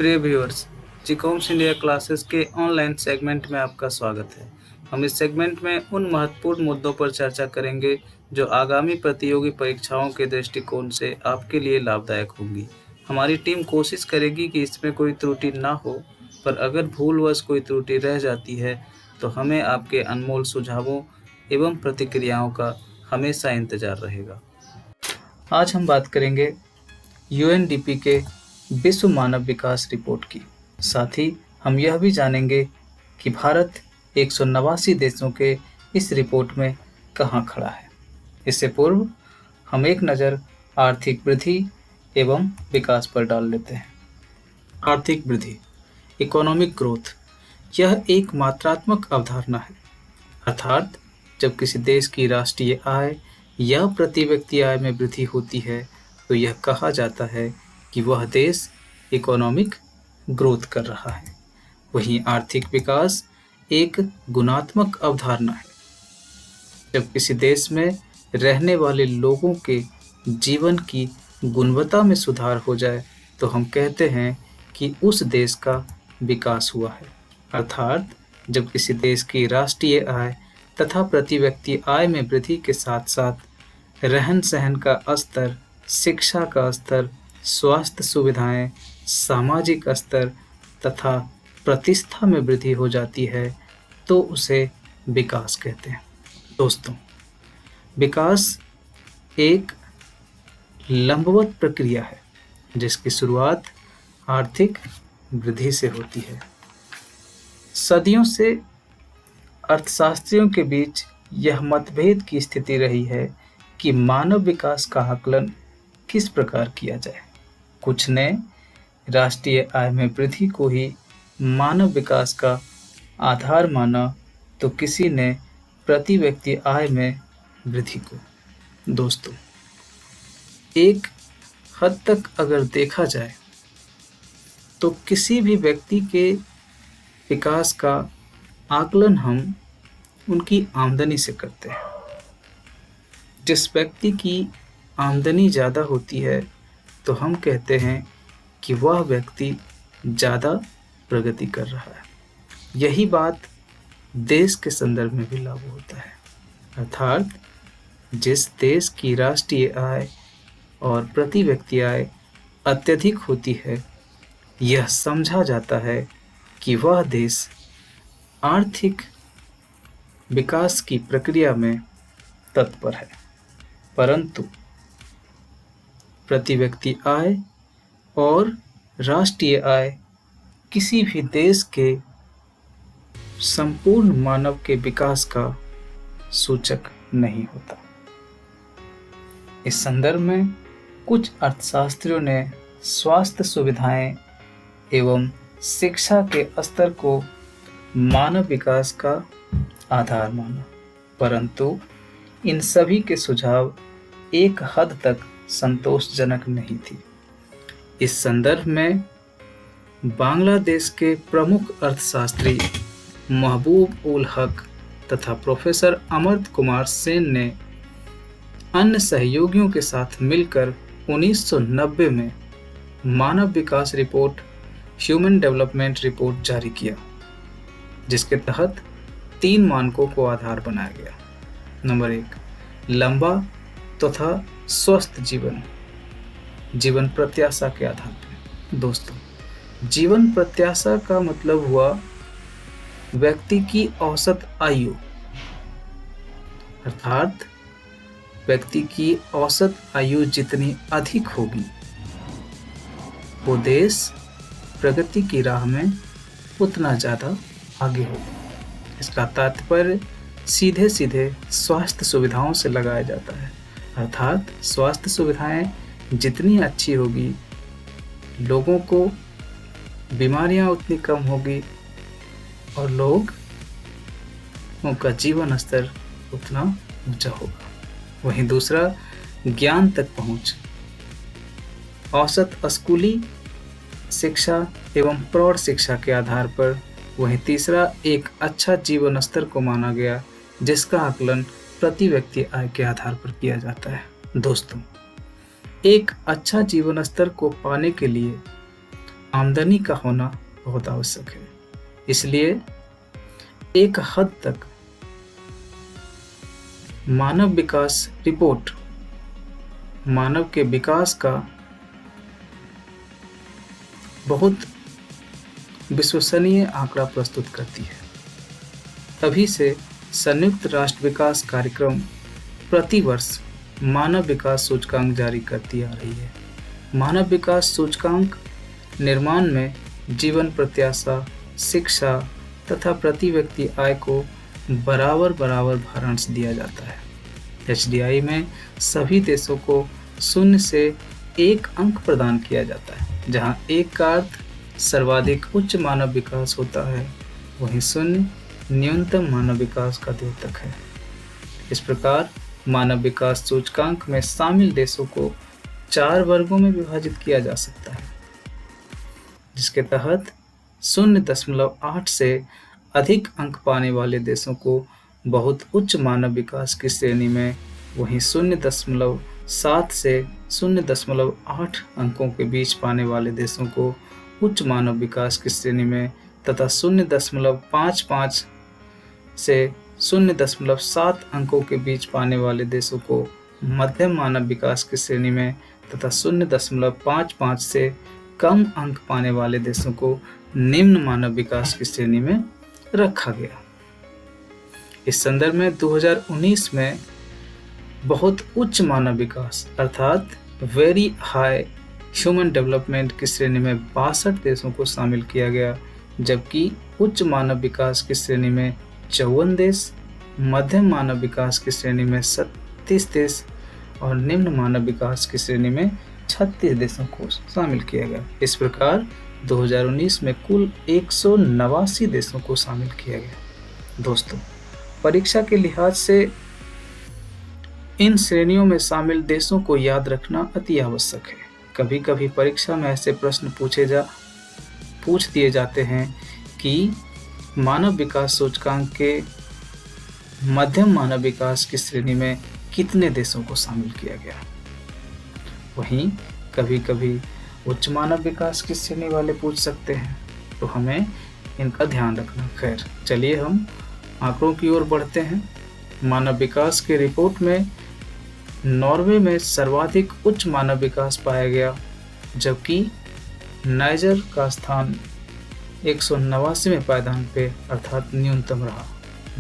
प्रिय viewers, जीकॉम्स India classes के online segment में आपका स्वागत है। हम इस सेगमेंट में उन महत्वपूर्ण मुद्दों पर चर्चा करेंगे जो आगामी प्रतियोगी परीक्षाओं के दृष्टिकोण से आपके लिए लाभदायक होंगी। हमारी टीम कोशिश करेगी कि इसमें कोई त्रुटि ना हो, पर अगर भूलवश कोई त्रुटि रह जाती है तो हमें आपके अनमोल सुझावों एवं प्रतिक्रियाओं का हमेशा इंतजार रहेगा। आज हम बात करेंगे यूएनडीपी के विश्व मानव विकास रिपोर्ट की। साथ ही हम यह भी जानेंगे कि भारत 189 देशों के इस रिपोर्ट में कहां खड़ा है। इससे पूर्व हम एक नज़र आर्थिक वृद्धि एवं विकास पर डाल लेते हैं। आर्थिक वृद्धि, इकोनॉमिक ग्रोथ, यह एक मात्रात्मक अवधारणा है, अर्थात जब किसी देश की राष्ट्रीय आय या प्रति व्यक्ति आय में वृद्धि होती है तो यह कहा जाता है कि वह देश इकोनॉमिक ग्रोथ कर रहा है। वहीं आर्थिक विकास एक गुणात्मक अवधारणा है। जब किसी देश में रहने वाले लोगों के जीवन की गुणवत्ता में सुधार हो जाए तो हम कहते हैं कि उस देश का विकास हुआ है। अर्थात जब किसी देश की राष्ट्रीय आय तथा प्रति व्यक्ति आय में वृद्धि के साथ साथ रहन सहन का स्तर, शिक्षा का स्तर, स्वास्थ्य सुविधाएं, सामाजिक स्तर तथा प्रतिष्ठा में वृद्धि हो जाती है तो उसे विकास कहते हैं। दोस्तों, विकास एक लंबवत प्रक्रिया है जिसकी शुरुआत आर्थिक वृद्धि से होती है। सदियों से अर्थशास्त्रियों के बीच यह मतभेद की स्थिति रही है कि मानव विकास का आकलन किस प्रकार किया जाए। कुछ ने राष्ट्रीय आय में वृद्धि को ही मानव विकास का आधार माना तो किसी ने प्रति व्यक्ति आय में वृद्धि को। दोस्तों, एक हद तक अगर देखा जाए तो किसी भी व्यक्ति के विकास का आकलन हम उनकी आमदनी से करते हैं। जिस व्यक्ति की आमदनी ज़्यादा होती है तो हम कहते हैं कि वह व्यक्ति ज़्यादा प्रगति कर रहा है। यही बात देश के संदर्भ में भी लागू होता है, अर्थात जिस देश की राष्ट्रीय आय और प्रति व्यक्ति आय अत्यधिक होती है, यह समझा जाता है कि वह देश आर्थिक विकास की प्रक्रिया में तत्पर है। परंतु प्रति व्यक्ति आय और राष्ट्रीय आय किसी भी देश के संपूर्ण मानव के विकास का सूचक नहीं होता। इस संदर्भ में कुछ अर्थशास्त्रियों ने स्वास्थ्य सुविधाएं एवं शिक्षा के स्तर को मानव विकास का आधार माना, परंतु इन सभी के सुझाव एक हद तक संतोषजनक नहीं थी। इस संदर्भ में बांग्लादेश के प्रमुख अर्थशास्त्री महबूब उल हक तथा प्रोफेसर अमर्त्य कुमार सेन ने अन्य सहयोगियों के साथ मिलकर 1990 में मानव विकास रिपोर्ट, ह्यूमन डेवलपमेंट रिपोर्ट जारी किया, जिसके तहत 3 मानकों को आधार बनाया गया। नंबर 1, लंबा तथा स्वस्थ जीवन प्रत्याशा के आधार पर। दोस्तों, जीवन प्रत्याशा का मतलब हुआ व्यक्ति की औसत आयु, अर्थात व्यक्ति की औसत आयु जितनी अधिक होगी वो देश प्रगति की राह में उतना ज़्यादा आगे होगा। इसका तात्पर्य सीधे सीधे स्वास्थ्य सुविधाओं से लगाया जाता है, अर्थात स्वास्थ्य सुविधाएं जितनी अच्छी होगी, लोगों को बीमारियां उतनी कम होगी और लोगों का जीवन स्तर उतना ऊंचा होगा। वहीं दूसरा, ज्ञान तक पहुंच, औसत स्कूली शिक्षा एवं प्रौढ़ शिक्षा के आधार पर। वहीं तीसरा, एक अच्छा जीवन स्तर को माना गया, जिसका आकलन प्रति व्यक्ति आय के आधार पर किया जाता है। दोस्तों, एक अच्छा जीवन स्तर को पाने के लिए आमदनी का होना बहुत आवश्यक है। इसलिए एक हद तक मानव विकास रिपोर्ट मानव के विकास का बहुत विश्वसनीय आंकड़ा प्रस्तुत करती है। तभी से संयुक्त राष्ट्र विकास कार्यक्रम प्रतिवर्ष मानव विकास सूचकांक जारी करती आ रही है। मानव विकास सूचकांक निर्माण में जीवन प्रत्याशा, शिक्षा तथा प्रति व्यक्ति आय को बराबर भारांश दिया जाता है। HDI में सभी देशों को 0 से 1 अंक प्रदान किया जाता है। जहां 1 का अर्थ सर्वाधिक उच्च मानव विकास होता है, वहीं 0 न्यूनतम मानव विकास का द्योतक है। इस प्रकार मानव विकास सूचकांक में शामिल देशों को 4 वर्गों में विभाजित किया जा सकता है, जिसके तहत 0.8 से अधिक अंक पाने वाले देशों को बहुत उच्च मानव विकास की श्रेणी में, वहीं 0.7 से 0.8 अंकों के बीच पाने वाले देशों को उच्च मानव विकास की श्रेणी में तथा 0.55 से 0.7 अंकों के बीच पाने वाले देशों को मध्यम मानव विकास की श्रेणी में तथा 0.55 से कम अंक पाने वाले देशों को निम्न मानव विकास की श्रेणी में रखा गया। इस संदर्भ में 2019 में बहुत उच्च मानव विकास अर्थात वेरी हाई ह्यूमन डेवलपमेंट की श्रेणी में 62 देशों को शामिल किया गया, जबकि उच्च मानव विकास की श्रेणी में 54 देश, मध्यम मानव विकास की श्रेणी में 37 देश और निम्न मानव विकास की श्रेणी में 36 देशों को शामिल किया गया। इस प्रकार 2019 में कुल 189 देशों को शामिल किया गया। दोस्तों, परीक्षा के लिहाज से इन श्रेणियों में शामिल देशों को याद रखना अति आवश्यक है। कभी कभी परीक्षा में ऐसे प्रश्न पूछ दिए जाते हैं कि मानव विकास सूचकांक के मध्यम मानव विकास की श्रेणी में कितने देशों को शामिल किया गया। वहीं कभी कभी उच्च मानव विकास की श्रेणी वाले पूछ सकते हैं, तो हमें इनका ध्यान रखना। खैर, चलिए हम आंकड़ों की ओर बढ़ते हैं। मानव विकास के रिपोर्ट में नॉर्वे में सर्वाधिक उच्च मानव विकास पाया गया, जबकि नाइजर का स्थान 189वें पायदान पे अर्थात न्यूनतम रहा।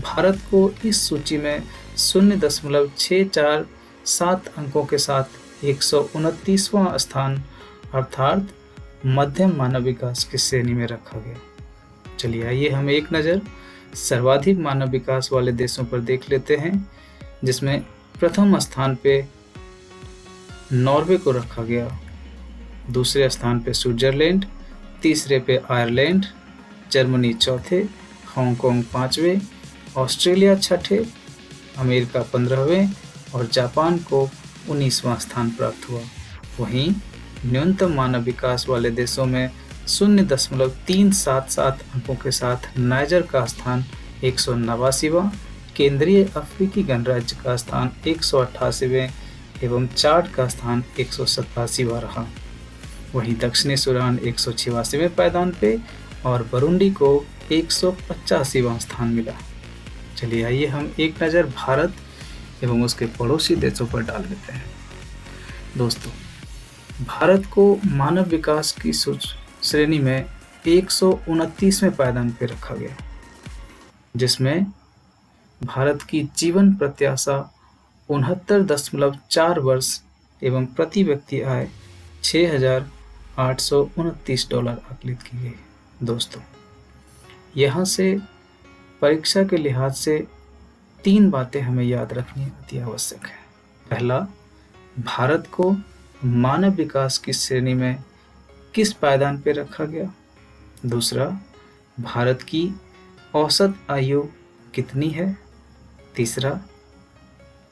भारत को इस सूची में 0.647 अंकों के साथ 129वां स्थान अर्थात मध्यम मानव विकास की श्रेणी में रखा गया। चलिए आइए हम एक नज़र सर्वाधिक मानव विकास वाले देशों पर देख लेते हैं, जिसमें प्रथम स्थान पे नॉर्वे को रखा गया, दूसरे स्थान पे स्विट्जरलैंड, तीसरे पे आयरलैंड, जर्मनी चौथे, हांगकांग 5वें, ऑस्ट्रेलिया 6ठे, अमेरिका 15वें और जापान को 19वां स्थान प्राप्त हुआ। वहीं न्यूनतम मानव विकास वाले देशों में 0.377 अंकों के साथ नाइजर का स्थान 189वां, केंद्रीय अफ्रीकी गणराज्य का स्थान 188वें एवं चाड का स्थान 187वां रहा। वहीं दक्षिणी सूडान 186वें पायदान पे और बुरुंडी को 185वां स्थान मिला। चलिए आइए हम एक नज़र भारत एवं उसके पड़ोसी देशों पर डाल लेते हैं। दोस्तों, भारत को मानव विकास की श्रेणी में 129वें पायदान पर रखा गया, जिसमें भारत की जीवन प्रत्याशा 69.4 वर्ष एवं प्रति व्यक्ति आय $6,829 आकलित की गई। दोस्तों, यहाँ से परीक्षा के लिहाज से 3 बातें हमें याद रखनी अति आवश्यक है। पहला, भारत को मानव विकास की श्रेणी में किस पायदान पर रखा गया। दूसरा, भारत की औसत आयु कितनी है। तीसरा,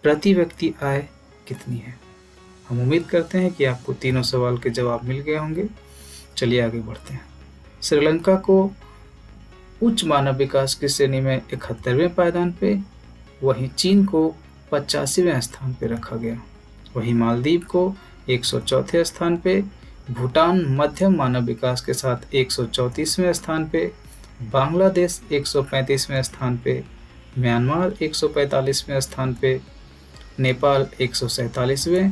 प्रति व्यक्ति आय कितनी है। हम उम्मीद करते हैं कि आपको तीनों सवाल के जवाब मिल गए होंगे। चलिए आगे बढ़ते हैं। श्रीलंका को उच्च मानव विकास की श्रेणी में 71वें पायदान पे, वहीं चीन को 85वें स्थान पे रखा गया। वहीं मालदीव को 104 स्थान पे, भूटान मध्यम मानव विकास के साथ 134वें स्थान पे, बांग्लादेश 135वें स्थान पे, म्यांमार 145वें स्थान पे, नेपाल 147वें,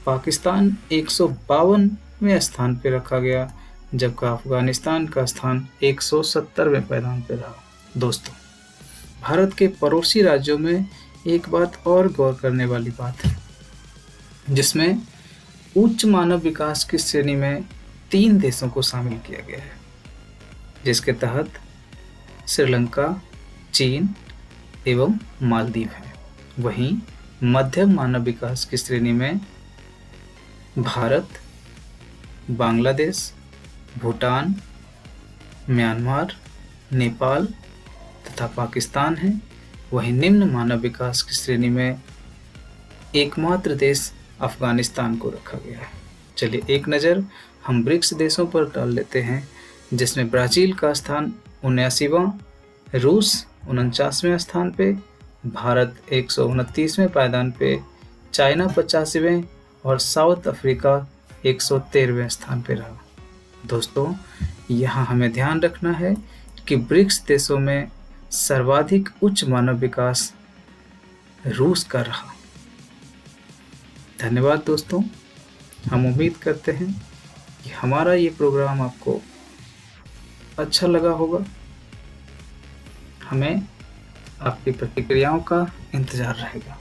पाकिस्तान 152वें स्थान पे रखा गया, जबकि अफगानिस्तान का स्थान 170वें पायदान पे रहा। दोस्तों, भारत के पड़ोसी राज्यों में एक बात और गौर करने वाली बात है, जिसमें उच्च मानव विकास की श्रेणी में 3 देशों को शामिल किया गया है, जिसके तहत श्रीलंका, चीन एवं मालदीव है। वहीं मध्यम मानव विकास की श्रेणी में भारत, बांग्लादेश, भूटान, म्यांमार, नेपाल तथा पाकिस्तान है। वहीं निम्न मानव विकास की श्रेणी में एकमात्र देश अफगानिस्तान को रखा गया है। चलिए एक नज़र हम ब्रिक्स देशों पर डाल लेते हैं, जिसमें ब्राज़ील का स्थान 79वां, रूस 49वें स्थान पे, भारत 129वें पायदान पे, चाइना 85वें और साउथ अफ्रीका 113वें स्थान पे रहा। दोस्तों, यहाँ हमें ध्यान रखना है कि ब्रिक्स देशों में सर्वाधिक उच्च मानव विकास रूस का रहा। धन्यवाद दोस्तों। हम उम्मीद करते हैं कि हमारा ये प्रोग्राम आपको अच्छा लगा होगा। हमें आपकी प्रतिक्रियाओं का इंतज़ार रहेगा।